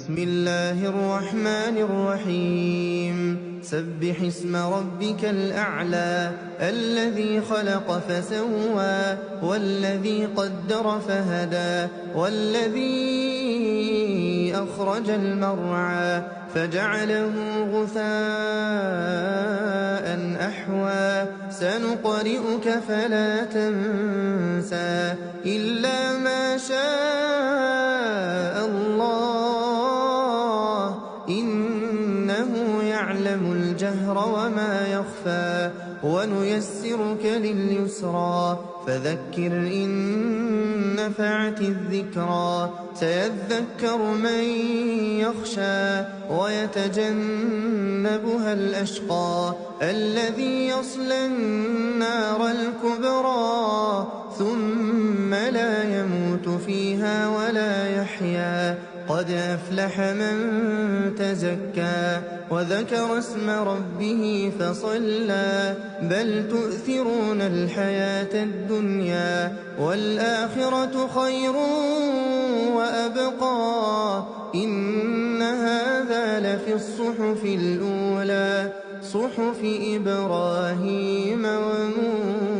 بسم الله الرحمن الرحيم سبح اسم ربك الأعلى الذي خلق فسوى والذي قدر فهدى والذي أخرج المرعى فجعله غثاء أحوى سنقرئك فلا تنسى إلا ما شاء الله إنه يعلم الجهر وما يخفى ونيسرك لليسرى فذكر إن نفعت الذكرى سيذكر من يخشى ويتجنبها الأشقى الذي يصلى النار الكبرى ثم لا يموت فيها ولا يحيا قد أفلح من تزكى وذكر اسم ربه فصلى بل تؤثرون الحياة الدنيا والآخرة خير وأبقى إن هذا لفي الصحف الأولى صحف إبراهيم وموسى